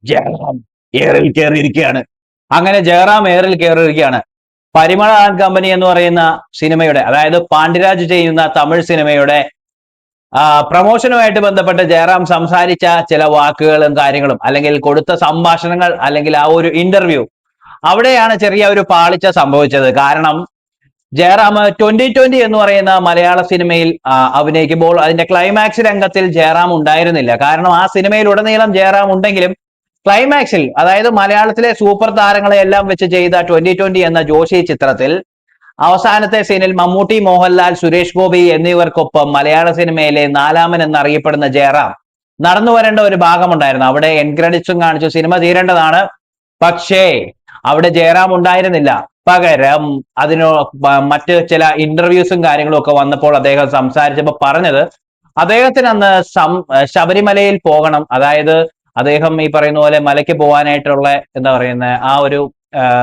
ജയറാം എയറിൽ കയറിയിരിക്കുകയാണ്. അങ്ങനെ ജയറാം എയറിൽ കയറിയിരിക്കുകയാണ്. പരിമള ആൻഡ് കമ്പനി എന്ന് പറയുന്ന സിനിമയുടെ, അതായത് പാണ്ഡ്യരാജ് ചെയ്യുന്ന തമിഴ് സിനിമയുടെ പ്രൊമോഷനുമായിട്ട് ബന്ധപ്പെട്ട് ജയറാം സംസാരിച്ച ചില വാക്കുകളും കാര്യങ്ങളും, അല്ലെങ്കിൽ കൊടുത്ത സംഭാഷണങ്ങൾ, അല്ലെങ്കിൽ ആ ഒരു ഇന്റർവ്യൂ, അവിടെയാണ് ചെറിയ ഒരു പാളിച്ച സംഭവിച്ചത്. കാരണം ജയറാം 2020 എന്ന് പറയുന്ന മലയാള സിനിമയിൽ അഭിനയിക്കുമ്പോൾ അതിന്റെ ക്ലൈമാക്സ് രംഗത്തിൽ ജയറാം ഉണ്ടായിരുന്നില്ല. കാരണം ആ സിനിമയിൽ ഉടനീളം ജയറാം ഉണ്ടെങ്കിലും ക്ലൈമാക്സിൽ, അതായത് മലയാളത്തിലെ സൂപ്പർ താരങ്ങളെ എല്ലാം വെച്ച് ചെയ്ത 2020 എന്ന ജോഷി ചിത്രത്തിൽ അവസാനത്തെ സീനിൽ മമ്മൂട്ടി, മോഹൻലാൽ, സുരേഷ് ഗോപി എന്നിവർക്കൊപ്പം മലയാള സിനിമയിലെ നാലാമൻ എന്നറിയപ്പെടുന്ന ജയറാം നടന്നു വരേണ്ട ഒരു ഭാഗമുണ്ടായിരുന്നു. അവിടെ എൻ ക്രെഡിറ്റ്സും കാണിച്ചു, സിനിമ തീരേണ്ടതാണ്. പക്ഷേ അവിടെ ജയറാം ഉണ്ടായിരുന്നില്ല. പകരം അതിനോ മറ്റ് ചില ഇന്റർവ്യൂസും കാര്യങ്ങളും ഒക്കെ വന്നപ്പോൾ അദ്ദേഹം സംസാരിച്ചപ്പോൾ പറഞ്ഞത്, അദ്ദേഹത്തിന് അന്ന് ശബരിമലയിൽ പോകണം. അതായത് അദ്ദേഹം ഈ പറയുന്ന പോലെ മലയ്ക്ക് പോകാനായിട്ടുള്ള എന്താ പറയുന്ന ആ ഒരു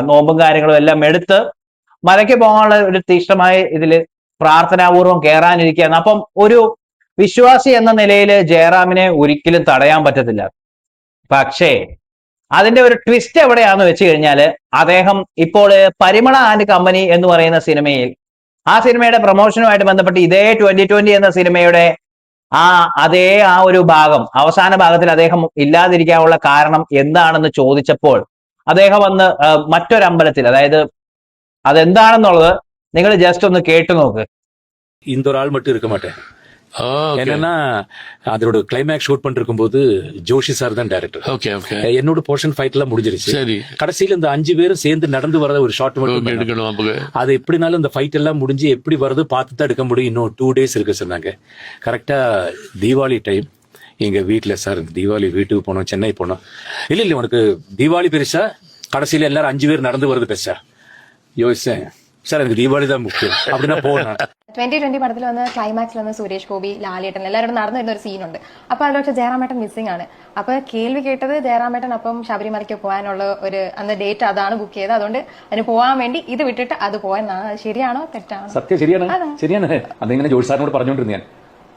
നോമ്പും കാര്യങ്ങളും എല്ലാം എടുത്ത് മലയ്ക്ക് പോകാനുള്ള ഒരു തീക്ഷ്ണമായ ഇതില് പ്രാർത്ഥനാപൂർവം കയറാനിരിക്കുകയാണ്. അപ്പം ഒരു വിശ്വാസി എന്ന നിലയിൽ ജയറാമിനെ ഒരിക്കലും തടയാൻ പറ്റത്തില്ല. പക്ഷേ അതിന്റെ ഒരു ട്വിസ്റ്റ് എവിടെയാന്ന് വെച്ച് കഴിഞ്ഞാല്, അദ്ദേഹം ഇപ്പോൾ പരിമള ആൻഡ് കമ്പനി എന്ന് പറയുന്ന സിനിമയിൽ, ആ സിനിമയുടെ പ്രൊമോഷനുമായിട്ട് ബന്ധപ്പെട്ട് ഇതേ 2020 എന്ന സിനിമയുടെ അതേ ഒരു ഭാഗം, അവസാന ഭാഗത്തിൽ അദ്ദേഹം ഇല്ലാതിരിക്കാനുള്ള കാരണം എന്താണെന്ന് ചോദിച്ചപ്പോൾ അദ്ദേഹം വന്ന് മറ്റൊരമ്പലത്തിൽ, അതായത് അതെന്താണെന്നുള്ളത് നിങ്ങൾ ജസ്റ്റ് ഒന്ന് കേട്ടു നോക്ക്. இந்த ஒரு ஆள் மட்டும் இருக்க மாட்டேன். என்னன்னா அதோட கிளைமேக்ஸ் ஷூட் பண்ணிருக்கும் போது ஜோஷி சார் தான் டைரக்டர். என்னோட போர்ஷன் ஃபைட் எல்லாம் முடிஞ்சிருச்சு. கடைசியில இந்த 5 பேரும் சேர்ந்து நடந்து வரத ஒரு ஷாட் மட்டும் எடுக்கணும். அது எப்படினாலும் இந்த ஃபைட் எல்லாம் முடிஞ்சு எப்படி வருது பார்த்து தான் எடுக்க முடியும். இன்னும் 2 days இருக்கு சொன்னாங்க. கரெக்டா தீபாவளி டைம் எங்க வீட்டுல சார் தீபாவளி வீட்டுக்கு போனோம், சென்னை போனோம். இல்ல உனக்கு தீபாவளி பெருசா, கடைசியில எல்லாரும் 5 பேர் நடந்து வருது பெருசா யோசிச்சேன். சார் எனக்கு தீபாவளி தான் முக்கியம் அப்படின்னா போனேன். 2020 പടത്തിൽ വന്ന് ക്ലൈമാക്സിൽ വന്ന് സുരേഷ് ഗോപി, ലാലേട്ടൻ എല്ലാവരും നടന്നു വരുന്ന ഒരു സീനുണ്ട്. അപ്പൊ അതിൽ പക്ഷെ ജയറാമേട്ടൻ മിസ്സിംഗ് ആണ്. അപ്പൊ കേൾവി കേട്ടത് ജയറാമേട്ടൻ അപ്പം ശബരിമലയ്ക്ക് പോകാനുള്ള ഒരു അന്ന് ഡേറ്റ് അതാണ് ബുക്ക് ചെയ്തത്. അതുകൊണ്ട് അതിന് പോകാൻ വേണ്ടി ഇത് വിട്ടിട്ട് അത് പോയെന്നാണ്. ശരിയാണോ തെറ്റാണോ? സത്യം ശരിയാണ്. അതിങ്ങനെ ജോഷി സാറിനോട് പറഞ്ഞുകൊണ്ടിരുന്നു ഞാൻ.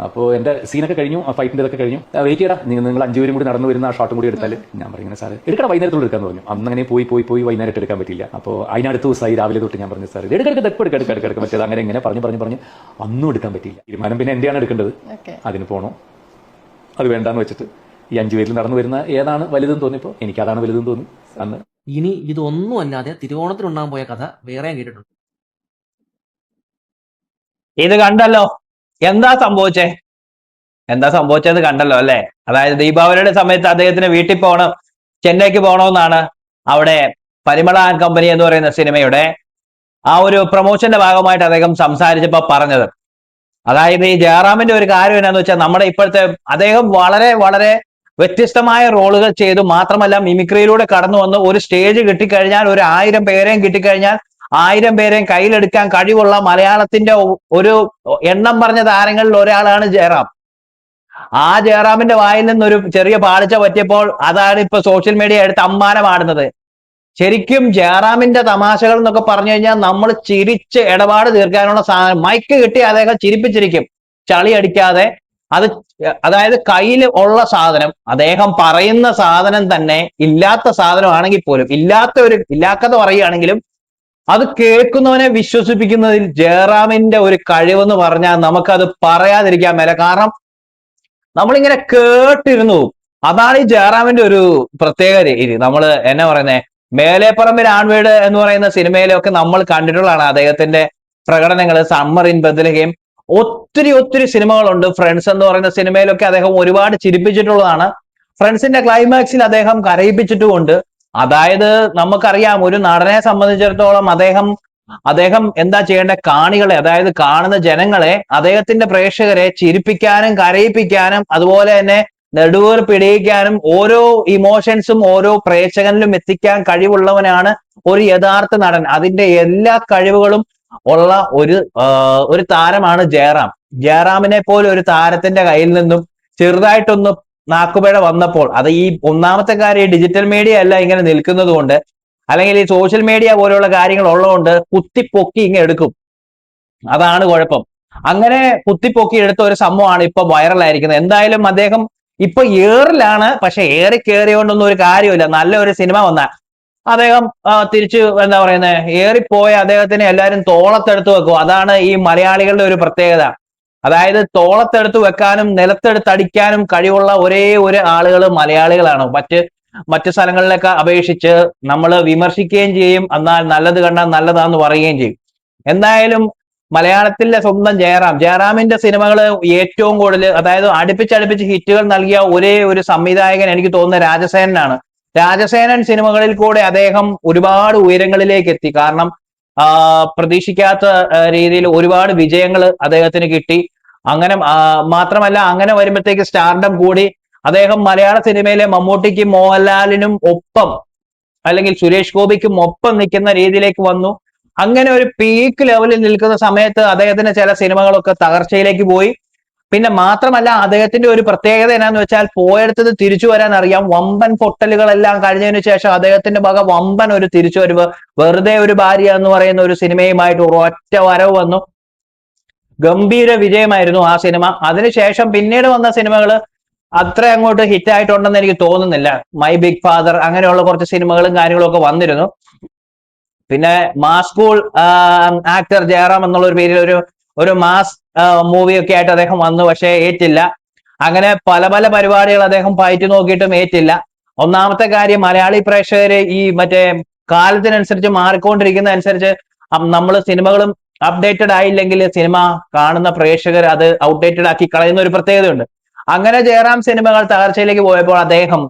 അപ്പോൾ എന്റെ സീനൊക്കെ കഴിഞ്ഞു, ആ ഫൈറ്റിന്റെ ഇതൊക്കെ കഴിഞ്ഞു. വെയിറ്റ് ചെയ്യടാ, നിങ്ങൾ 5 പേരും കൂടി നടന്നു വരുന്ന ആ ഷോട്ടും കൂടി എടുത്താൽ ഞാൻ പറയുന്നത് സാർ എടുക്കണം, വൈകുന്നേരത്തോട് എടുക്കാന്ന് പറഞ്ഞു. അന്ന് അങ്ങനെ പോയി വൈകുന്നേരത്ത് എടുക്കാൻ പറ്റില്ല. അപ്പോൾ അതിനടുത്ത ദിവസമായി രാവിലെ തൊട്ട് ഞാൻ പറഞ്ഞു സാർ എടുക്കെടുക്ക പറ്റിയത്. അങ്ങനെ ഇങ്ങനെ പറഞ്ഞ് അന്നും എടുക്കാൻ പറ്റിയില്ല. തീരുമാനം പിന്നെ എന്റെയാണ് എടുക്കേണ്ടത്. അതിന് പോണോ അത് വേണ്ടാന്ന് വെച്ചിട്ട് ഈ 5 പേരിൽ നടന്നു വരുന്ന ഏതാണ് വലുതെന്ന് തോന്നിയപ്പോൾ എനിക്ക് അതാണ് വലുതെന്ന് തോന്നി അന്ന്. ഇനി ഇതൊന്നും അല്ലാതെ തിരുവോണത്തിനുണ്ടാകാൻ പോയ കഥ വേറെ കേട്ടിട്ടുണ്ട്. ഇത് കണ്ടല്ലോ എന്താ സംഭവിച്ചത് കണ്ടല്ലോ അല്ലെ? അതായത് ദീപാവലിയുടെ സമയത്ത് അദ്ദേഹത്തിന് വീട്ടിൽ പോകണം, ചെന്നൈക്ക് പോകണമെന്നാണ് അവിടെ പരിമള ആൻഡ് കമ്പനി എന്ന് പറയുന്ന സിനിമയുടെ ആ ഒരു പ്രൊമോഷന്റെ ഭാഗമായിട്ട് അദ്ദേഹം സംസാരിച്ചപ്പോ പറഞ്ഞത്. അതായത് ഈ ജയറാമിന്റെ ഒരു കാര്യം എന്നാന്ന് വെച്ചാൽ, നമ്മുടെ ഇപ്പോഴത്തെ അദ്ദേഹം വളരെ വളരെ വ്യത്യസ്തമായ റോളുകൾ ചെയ്തു. മാത്രമല്ല മിമിക്രിയിലൂടെ കടന്നു വന്ന് ഒരു സ്റ്റേജ് കിട്ടിക്കഴിഞ്ഞാൽ, ഒരു 1000 പേരെയും കിട്ടിക്കഴിഞ്ഞാൽ 1000 പേരെയും കയ്യിലെടുക്കാൻ കഴിവുള്ള മലയാളത്തിന്റെ ഒരു എണ്ണം പറഞ്ഞ താരങ്ങളിൽ ഒരാളാണ് ജയറാം. ആ ജയറാമിന്റെ വായിൽ നിന്നൊരു ചെറിയ പാളിച്ച പറ്റിയപ്പോൾ അതാണ് ഇപ്പൊ സോഷ്യൽ മീഡിയ എടുത്ത് അമ്മാനമാടുന്നത്. ശരിക്കും ജയറാമിന്റെ തമാശകൾ എന്നൊക്കെ പറഞ്ഞു കഴിഞ്ഞാൽ നമ്മൾ ചിരിച്ച് ഇടപാട് തീർക്കാനുള്ള സാധനം. മൈക്ക് കിട്ടി അദ്ദേഹം ചിരിപ്പിച്ചിരിക്കും, ചളി അടിക്കാതെ. അതായത് കയ്യിൽ ഉള്ള സാധനം, അദ്ദേഹം പറയുന്ന സാധനം തന്നെ ഇല്ലാത്ത സാധനമാണെങ്കിൽ പോലും, ഇല്ലാത്ത പറയുകയാണെങ്കിലും അത് കേൾക്കുന്നവനെ വിശ്വസിപ്പിക്കുന്നതിൽ ജയറാമിന്റെ ഒരു കഴിവെന്ന് പറഞ്ഞാൽ നമുക്കത് പറയാതിരിക്കാൻ മേല. കാരണം നമ്മളിങ്ങനെ കേട്ടിരുന്നു. അതാണ് ഈ ജയറാമിന്റെ ഒരു പ്രത്യേക രീതി. നമ്മള് എന്നാ പറയുന്നേ, മേലേപ്പറമ്പിൽ ആൺവീട് എന്ന് പറയുന്ന സിനിമയിലൊക്കെ നമ്മൾ കണ്ടിട്ടുള്ളതാണ് അദ്ദേഹത്തിന്റെ പ്രകടനങ്ങൾ. സമ്മർ ഇൻ ബദലഹേം, ഒത്തിരി സിനിമകളുണ്ട്. ഫ്രണ്ട്സ് എന്ന് പറയുന്ന സിനിമയിലൊക്കെ അദ്ദേഹം ഒരുപാട് ചിരിപ്പിച്ചിട്ടുള്ളതാണ്. ഫ്രണ്ട്സിന്റെ ക്ലൈമാക്സിൽ അദ്ദേഹം കരയിപ്പിച്ചിട്ടുമുണ്ട്. അതായത് നമുക്കറിയാം, ഒരു നടനെ സംബന്ധിച്ചിടത്തോളം അദ്ദേഹം എന്താ ചെയ്യേണ്ട, കാണികളെ, അതായത് കാണുന്ന ജനങ്ങളെ, അദ്ദേഹത്തിന്റെ പ്രേക്ഷകരെ ചിരിപ്പിക്കാനും കരയിപ്പിക്കാനും അതുപോലെ തന്നെ നെടുവേർ പിടിയിക്കാനും ഓരോ ഇമോഷൻസും ഓരോ പ്രേക്ഷകനിലും എത്തിക്കാൻ കഴിവുള്ളവനാണ് ഒരു യഥാർത്ഥ നടൻ. അതിന്റെ എല്ലാ കഴിവുകളും ഉള്ള ഒരു താരമാണ് ജയറാം. ജയറാമിനെ പോലെ ഒരു താരത്തിന്റെ കയ്യിൽ നിന്നും ചെറുതായിട്ടൊന്ന് നാക്കുപിഴ വന്നപ്പോൾ, അത് ഈ ഒന്നാമത്തെ കാര്യം ഡിജിറ്റൽ മീഡിയ അല്ല ഇങ്ങനെ നിൽക്കുന്നത് കൊണ്ട്, അല്ലെങ്കിൽ ഈ സോഷ്യൽ മീഡിയ പോലെയുള്ള കാര്യങ്ങൾ ഉള്ളതുകൊണ്ട് കുത്തിപ്പൊക്കി ഇങ്ങനെ എടുക്കും. അതാണ് കുഴപ്പം. അങ്ങനെ കുത്തിപ്പൊക്കി എടുത്ത ഒരു സംഭവമാണ് ഇപ്പൊ വൈറലായിരിക്കുന്നത്. എന്തായാലും അദ്ദേഹം ഇപ്പൊ ഏറിലാണ്. പക്ഷെ ഏറി കയറിയോണ്ടൊന്നും ഒരു കാര്യമില്ല. നല്ലൊരു സിനിമ വന്നാൽ അദ്ദേഹം തിരിച്ചു എന്താ പറയുന്നത്, ഏറിപ്പോയ അദ്ദേഹത്തിന് എല്ലാവരും തോളത്തെടുത്ത് വെക്കും. അതാണ് ഈ മലയാളികളുടെ ഒരു പ്രത്യേകത. അതായത് തോളത്തെടുത്ത് വെക്കാനും നിലത്തെടുത്തടിക്കാനും കഴിവുള്ള ഒരേ ഒരു ആളുകൾ മലയാളികളാണ്. മറ്റു സ്ഥലങ്ങളിലൊക്കെ അപേക്ഷിച്ച് നമ്മൾ വിമർശിക്കുകയും ചെയ്യും, എന്നാൽ നല്ലത് കണ്ടാൽ നല്ലതാന്ന് പറയുകയും ചെയ്യും. എന്തായാലും മലയാളത്തിലെ സ്വന്തം ജയറാമിന്റെ സിനിമകൾ ഏറ്റവും കൂടുതൽ, അതായത് അടുപ്പിച്ചടുപ്പിച്ച് ഹിറ്റുകൾ നൽകിയ ഒരേ ഒരു സംവിധായകൻ എനിക്ക് തോന്നുന്നത് രാജസേനനാണ്. രാജസേനൻ സിനിമകളിൽ കൂടെ അദ്ദേഹം ഒരുപാട് ഉയരങ്ങളിലേക്ക് എത്തി. കാരണം പ്രതീക്ഷിക്കാത്ത രീതിയിൽ ഒരുപാട് വിജയങ്ങൾ അദ്ദേഹത്തിന് കിട്ടി. അങ്ങനെ മാത്രമല്ല, അങ്ങനെ വരുമ്പോഴത്തേക്ക് സ്റ്റാർഡം കൂടി അദ്ദേഹം മലയാള സിനിമയിലെ മമ്മൂട്ടിക്കും മോഹൻലാലിനും ഒപ്പം, അല്ലെങ്കിൽ സുരേഷ് ഗോപിക്കും ഒപ്പം നിൽക്കുന്ന രീതിയിലേക്ക് വന്നു. അങ്ങനെ ഒരു പീക്ക് ലെവലിൽ നിൽക്കുന്ന സമയത്ത് അദ്ദേഹത്തിന്റെ ചില സിനിമകളൊക്കെ തകർച്ചയിലേക്ക് പോയി. പിന്നെ മാത്രമല്ല, അദ്ദേഹത്തിന്റെ ഒരു പ്രത്യേകത എന്നാന്ന് വെച്ചാൽ പോയെടുത്തത് തിരിച്ചു വരാൻ അറിയാം. വമ്പൻ പൊട്ടലുകളെല്ലാം കഴിഞ്ഞതിന് ശേഷം അദ്ദേഹത്തിന്റെ വക വമ്പൻ ഒരു തിരിച്ചുവരവ്. വെറുതെ ഒരു ഭാര്യ എന്ന് പറയുന്ന ഒരു സിനിമയുമായിട്ട് ഒറ്റ വരവ് വന്നു. ഗംഭീര വിജയമായിരുന്നു ആ സിനിമ. അതിനുശേഷം പിന്നീട് വന്ന സിനിമകൾ അത്ര അങ്ങോട്ട് ഹിറ്റ് ആയിട്ടുണ്ടെന്ന് എനിക്ക് തോന്നുന്നില്ല. മൈ ബിഗ് ഫാദർ, അങ്ങനെയുള്ള കുറച്ച് സിനിമകളും കാര്യങ്ങളും ഒക്കെ വന്നിരുന്നു. പിന്നെ മാസ് കൂൾ ആക്ടർ ജയറാം എന്നുള്ള ഒരു പേരിൽ ഒരു മാസ് മൂവിയൊക്കെ ആയിട്ട് അദ്ദേഹം വന്നു. പക്ഷേ ഏറ്റില്ല. അങ്ങനെ പല പല പരിപാടികൾ അദ്ദേഹം പയറ്റി നോക്കിയിട്ടും ഏറ്റില്ല. ഒന്നാമത്തെ കാര്യം, മലയാളി പ്രേക്ഷകര് ഈ മറ്റേ കാലത്തിനനുസരിച്ച് മാറിക്കൊണ്ടിരിക്കുന്ന അനുസരിച്ച് നമ്മൾ സിനിമകളും അപ്ഡേറ്റഡ് ആയില്ലെങ്കിൽ സിനിമ കാണുന്ന പ്രേക്ഷകർ അത് ഔട്ട്ഡേറ്റഡ് ആക്കി കളയുന്ന ഒരു പ്രത്യേകതയുണ്ട്. അങ്ങനെ ജയറാം സിനിമകൾ തകർച്ചയിലേക്ക് പോയപ്പോൾ അദ്ദേഹം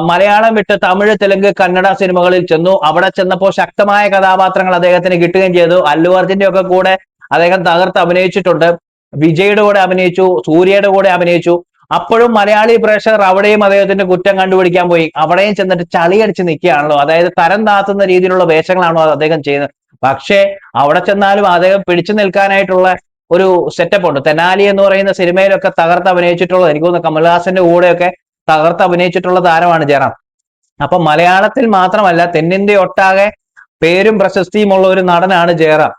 മലയാളം വിട്ട് തമിഴ്, തെലുങ്ക്, കന്നഡ സിനിമകളിൽ ചെന്നു. അവിടെ ചെന്നപ്പോൾ ശക്തമായ കഥാപാത്രങ്ങൾ അദ്ദേഹത്തിന് കിട്ടുകയും ചെയ്തു. അല്ലു അർജുന്റെ ഒക്കെ കൂടെ അദ്ദേഹം തകർത്ത് അഭിനയിച്ചിട്ടുണ്ട്. വിജയുടെ കൂടെ അഭിനയിച്ചു, സൂര്യയുടെ കൂടെ അഭിനയിച്ചു. അപ്പോഴും മലയാളി പ്രേക്ഷകർ അവിടെയും അദ്ദേഹത്തിന്റെ കുറ്റം കണ്ടുപിടിക്കാൻ പോയി. അവിടെയും ചെന്നിട്ട് ചളിയടിച്ച് നിൽക്കുകയാണല്ലോ, അതായത് തരം താത്തുന്ന രീതിയിലുള്ള വേഷങ്ങളാണോ അദ്ദേഹം ചെയ്യുന്നത്. പക്ഷേ അവിടെ ചെന്നാലും അദ്ദേഹം പിടിച്ചു നിൽക്കാനായിട്ടുള്ള ഒരു സെറ്റപ്പ് ഉണ്ട്. തെനാലി എന്ന് പറയുന്ന സിനിമയിലൊക്കെ തകർത്ത് അഭിനയിച്ചിട്ടുള്ളത്, എനിക്ക് തോന്നുന്നു കമൽഹാസന്റെ കൂടെയൊക്കെ തകർത്ത് അഭിനയിച്ചിട്ടുള്ള താരമാണ് ജയറാം. അപ്പൊ മലയാളത്തിൽ മാത്രമല്ല തെന്നിന്ത്യ ഒട്ടാകെ പേരും പ്രശസ്തിയും ഉള്ള ഒരു നടനാണ് ജയറാം.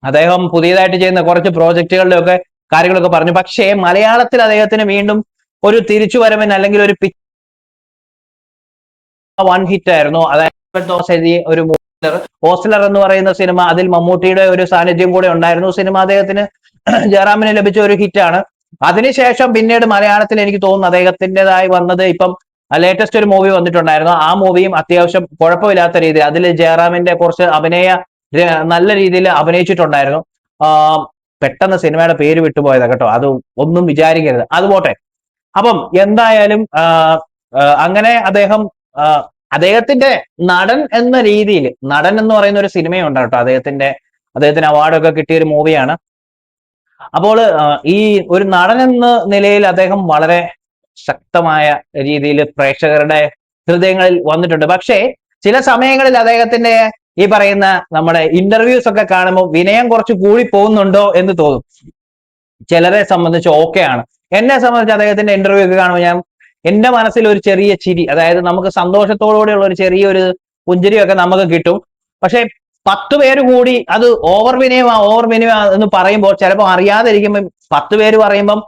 അദ്ദേഹം പുതിയതായിട്ട് ചെയ്യുന്ന കുറച്ച് പ്രോജക്റ്റുകളുടെ ഒക്കെ കാര്യങ്ങളൊക്കെ പറഞ്ഞു. പക്ഷേ മലയാളത്തിൽ അദ്ദേഹത്തിന് വീണ്ടും ഒരു തിരിച്ചുവരവിന് അല്ലെങ്കിൽ ഒരു വൺ ഹിറ്റ് ആയിരുന്നു. അതായത് ഒരു ഹോസ്റ്റലർ എന്ന് പറയുന്ന സിനിമ, അതിൽ മമ്മൂട്ടിയുടെ ഒരു സാന്നിധ്യം കൂടെ ഉണ്ടായിരുന്നു. സിനിമ അദ്ദേഹത്തിന് ജയറാമിന് ലഭിച്ച ഒരു ഹിറ്റാണ്. അതിനുശേഷം പിന്നീട് മലയാളത്തിൽ എനിക്ക് തോന്നുന്നു അദ്ദേഹത്തിൻ്റെതായി വന്നത്, ഇപ്പം ലേറ്റസ്റ്റ് ഒരു മൂവി വന്നിട്ടുണ്ടായിരുന്നു. ആ മൂവിയും അത്യാവശ്യം കുഴപ്പമില്ലാത്ത രീതിയിൽ, അതിൽ ജയറാമിന്റെ കുറച്ച് നല്ല രീതിയിൽ അഭിനയിച്ചിട്ടുണ്ടായിരുന്നു. പെട്ടെന്ന് സിനിമയുടെ പേര് വിട്ടുപോയതാ കേട്ടോ, അത് ഒന്നും വിചാരിക്കരുത്, അത് പോട്ടെ. അപ്പം എന്തായാലും അങ്ങനെ അദ്ദേഹത്തിന്റെ നടൻ എന്ന രീതിയിൽ, നടൻ എന്ന് പറയുന്ന ഒരു സിനിമയുണ്ട് കേട്ടോ, അദ്ദേഹത്തിന് അവാർഡൊക്കെ കിട്ടിയ ഒരു മൂവിയാണ്. അപ്പോൾ ഈ ഒരു നടൻ എന്ന നിലയിൽ അദ്ദേഹം വളരെ ശക്തമായ രീതിയിൽ പ്രേക്ഷകരുടെ ഹൃദയങ്ങളിൽ വന്നിട്ടുണ്ട്. പക്ഷേ ചില സമയങ്ങളിൽ അദ്ദേഹത്തിന്റെ ഈ പറയുന്ന നമ്മുടെ ഇന്റർവ്യൂസ് ഒക്കെ കാണുമ്പോൾ വിനയം കുറച്ച് കൂടി പോകുന്നുണ്ടോ എന്ന് തോന്നും. ചിലരെ സംബന്ധിച്ച് ഓക്കെയാണ്. എന്നെ സംബന്ധിച്ച് അദ്ദേഹത്തിന്റെ ഇന്റർവ്യൂ ഒക്കെ കാണുമ്പോൾ എന്റെ മനസ്സിൽ ഒരു ചെറിയ ചിരി, അതായത് നമുക്ക് സന്തോഷത്തോടുകൂടിയുള്ള ഒരു ചെറിയൊരു പുഞ്ചിരിയൊക്കെ നമുക്ക് കിട്ടും. പക്ഷെ 10 പേര് കൂടി അത് ഓവർ വിനയം എന്ന് പറയുമ്പോൾ ചിലപ്പോൾ അറിയാതെ ഇരിക്കുമ്പോൾ 10 പേര് പറയുമ്പം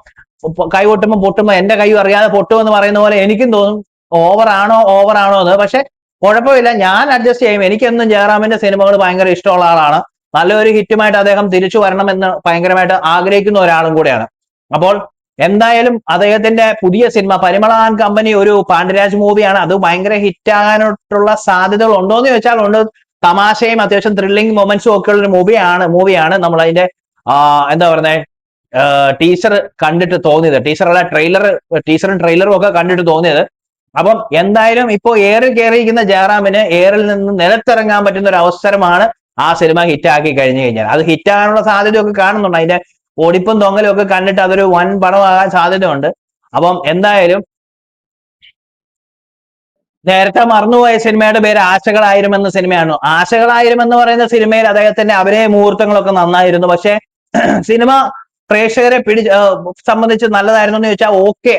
കൈ പൊട്ടുമ്പോൾ പൊട്ടുമ്പോൾ എന്റെ കൈ അറിയാതെ പൊട്ടുമെന്ന് പറയുന്ന പോലെ എനിക്കും തോന്നും ഓവർ ആണോ എന്ന്. പക്ഷെ കുഴപ്പമില്ല, ഞാൻ അഡ്ജസ്റ്റ് ചെയ്യും. എനിക്കെന്നും ജയറാമിന്റെ സിനിമകൾ ഭയങ്കര ഇഷ്ടമുള്ള ആളാണ്. നല്ലൊരു ഹിറ്റുമായിട്ട് അദ്ദേഹം തിരിച്ചു വരണമെന്ന് ഭയങ്കരമായിട്ട് ആഗ്രഹിക്കുന്ന ഒരാളും കൂടെയാണ്. അപ്പോൾ എന്തായാലും അദ്ദേഹത്തിന്റെ പുതിയ സിനിമ പരിമള ആൻഡ് കമ്പനി ഒരു പാണ്ഡ്യരാജ് മൂവിയാണ്. അത് ഭയങ്കര ഹിറ്റ് ആകാനായിട്ടുള്ള സാധ്യതകൾ ഉണ്ടോ എന്ന് ചോദിച്ചാൽ ഉണ്ട്. തമാശയും അത്യാവശ്യം ത്രില്ലിംഗ് മൊമെന്റ്സും ഒക്കെ ഉള്ള ഒരു മൂവിയാണ്. നമ്മൾ അതിന്റെ എന്താ പറയുന്നത്, ടീസർ കണ്ടിട്ട് തോന്നിയത്, ടീസറും ട്രെയിലറും ഒക്കെ കണ്ടിട്ട് തോന്നിയത്. അപ്പം എന്തായാലും ഇപ്പോ എയറിൽ കയറിയിരിക്കുന്ന ജയറാമിന് എയറിൽ നിന്ന് നിലത്തിറങ്ങാൻ പറ്റുന്ന ഒരു അവസരമാണ് ആ സിനിമ ഹിറ്റാക്കി കഴിഞ്ഞു കഴിഞ്ഞാൽ. അത് ഹിറ്റാകാനുള്ള സാധ്യതയൊക്കെ കാണുന്നുണ്ട്. അതിന്റെ ഓടിപ്പും തൊങ്ങലും ഒക്കെ കണ്ടിട്ട് അതൊരു വൻ പടമാകാൻ സാധ്യതയുണ്ട്. അപ്പം എന്തായാലും നേരത്തെ മറന്നുപോയ സിനിമയുടെ പേര് ആശകളായിരം എന്ന സിനിമയാണ്. ആശകളായിരം എന്ന് പറയുന്ന സിനിമയിൽ അദ്ദേഹത്തിന്റെ അഭിനയ മുഹൂർത്തങ്ങളൊക്കെ നന്നായിരുന്നു. പക്ഷെ സിനിമ പ്രേക്ഷകരെ സംബന്ധിച്ച് നല്ലതായിരുന്നു എന്ന് ചോദിച്ചാൽ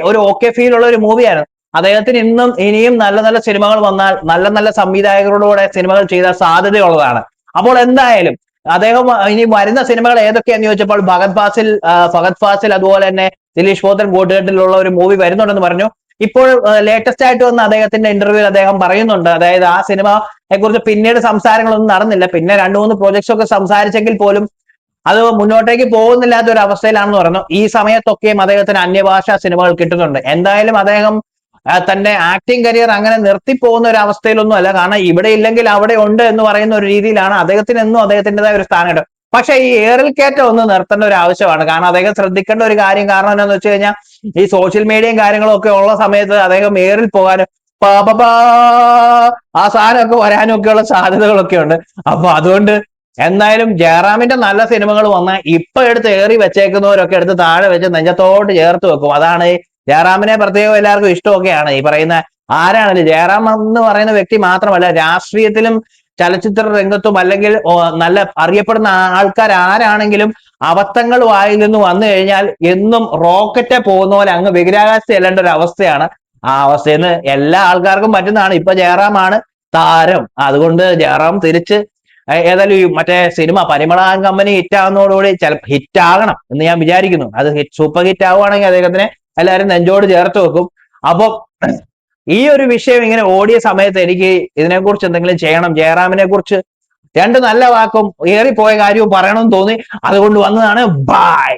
ഒരു ഫീൽ ഉള്ള ഒരു മൂവിയായിരുന്നു. അദ്ദേഹത്തിന് ഇനിയും നല്ല നല്ല സിനിമകൾ വന്നാൽ നല്ല നല്ല സംവിധായകരോടുകൂടെ സിനിമകൾ ചെയ്താൽ സാധ്യതയുള്ളതാണ്. അപ്പോൾ എന്തായാലും അദ്ദേഹം ഇനി വരുന്ന സിനിമകൾ ഏതൊക്കെയാന്ന് ചോദിച്ചപ്പോൾ ഫഹദ് ഫാസിൽ, അതുപോലെ തന്നെ ദിലീഷ് പോത്തൻ കൂട്ടുകെട്ടിലുള്ള ഒരു മൂവി വരുന്നുണ്ടെന്ന് പറഞ്ഞു. ഇപ്പോൾ ലേറ്റസ്റ്റ് ആയിട്ട് വന്ന അദ്ദേഹത്തിന്റെ ഇന്റർവ്യൂവിൽ അദ്ദേഹം പറയുന്നുണ്ട്, അതായത് ആ സിനിമയെ കുറിച്ച് പിന്നീട് സംസാരങ്ങളൊന്നും നടന്നില്ല. പിന്നെ 2-3 പ്രോജക്ട്സ് ഒക്കെ സംസാരിച്ചെങ്കിൽ പോലും അത് മുന്നോട്ടേക്ക് പോകുന്നില്ലാത്ത ഒരു അവസ്ഥയിലാണെന്ന് പറഞ്ഞു. ഈ സമയത്തൊക്കെയും അദ്ദേഹത്തിന് അന്യഭാഷാ സിനിമകൾ കിട്ടുന്നുണ്ട്. എന്തായാലും അദ്ദേഹം തന്റെ ആക്ടിങ് കരിയർ അങ്ങനെ നിർത്തിപ്പോകുന്ന ഒരു അവസ്ഥയിലൊന്നും അല്ല. കാരണം ഇവിടെ ഇല്ലെങ്കിൽ അവിടെ ഉണ്ട് എന്ന് പറയുന്ന ഒരു രീതിയിലാണ് അദ്ദേഹത്തിന് എന്നും അദ്ദേഹത്തിൻ്റെതായ ഒരു സ്ഥാനമുണ്ട്. പക്ഷെ ഈ ഏറിൽ കയറ്റം ഒന്ന് നിർത്തേണ്ട ഒരു ആവശ്യമാണ്. കാരണം അദ്ദേഹം ശ്രദ്ധിക്കേണ്ട ഒരു കാര്യം, കാരണം എന്താണെന്ന് വെച്ച് കഴിഞ്ഞാൽ ഈ സോഷ്യൽ മീഡിയയും കാര്യങ്ങളും ഒക്കെ ഉള്ള സമയത്ത് അദ്ദേഹം ഏറിൽ പോകാനും ആ സാധനമൊക്കെ വരാനും ഒക്കെയുള്ള സാധ്യതകളൊക്കെ ഉണ്ട്. അപ്പൊ അതുകൊണ്ട് എന്തായാലും ജയറാമിന്റെ നല്ല സിനിമകൾ വന്നാൽ ഇപ്പൊ എടുത്ത് ഏറി വെച്ചേക്കുന്നവരൊക്കെ എടുത്ത് താഴെ വെച്ച് നെഞ്ചത്തോട്ട് ചേർത്ത് വെക്കും. അതാണ് ജയറാമിനെ പ്രത്യേകം എല്ലാവർക്കും ഇഷ്ടമൊക്കെയാണ്. ഈ പറയുന്ന ആരാണല്ലോ ജയറാം എന്ന് പറയുന്ന വ്യക്തി മാത്രമല്ല, രാഷ്ട്രീയത്തിലും ചലച്ചിത്ര രംഗത്തും അല്ലെങ്കിൽ നല്ല അറിയപ്പെടുന്ന ആൾക്കാർ ആരാണെങ്കിലും അബദ്ധങ്ങൾ വായിൽ നിന്ന് വന്നു കഴിഞ്ഞാൽ എന്നും റോക്കറ്റ് പോകുന്ന പോലെ അങ്ങ് ബഹിരാകാശത്ത് ചെല്ലേണ്ട ഒരു അവസ്ഥയാണ്. ആ അവസ്ഥയിൽ നിന്ന് എല്ലാ ആൾക്കാർക്കും പറ്റുന്നതാണ്. ഇപ്പൊ ജയറാമാണ് താരം. അതുകൊണ്ട് ജയറാം തിരിച്ച് ഏതായാലും മറ്റേ സിനിമ പരിമള കമ്പനി ഹിറ്റ് ആവുന്നതോടുകൂടി ചിലപ്പോൾ ഹിറ്റ് ആകണം എന്ന് ഞാൻ വിചാരിക്കുന്നു. അത് സൂപ്പർ ഹിറ്റ് ആവുകയാണെങ്കിൽ അദ്ദേഹത്തിനെ എല്ലാവരും നെഞ്ചോട് ചേർത്ത് വെക്കും. അപ്പൊ ഈ ഒരു വിഷയം ഇങ്ങനെ ഓടിയ സമയത്ത് എനിക്ക് ഇതിനെക്കുറിച്ച് എന്തെങ്കിലും ചെയ്യണം, ജയറാമിനെ കുറിച്ച് 2 നല്ല വാക്കും ഏറിപ്പോയ കാര്യവും പറയണമെന്ന് തോന്നി. അതുകൊണ്ട് വന്നതാണ്. ബൈ.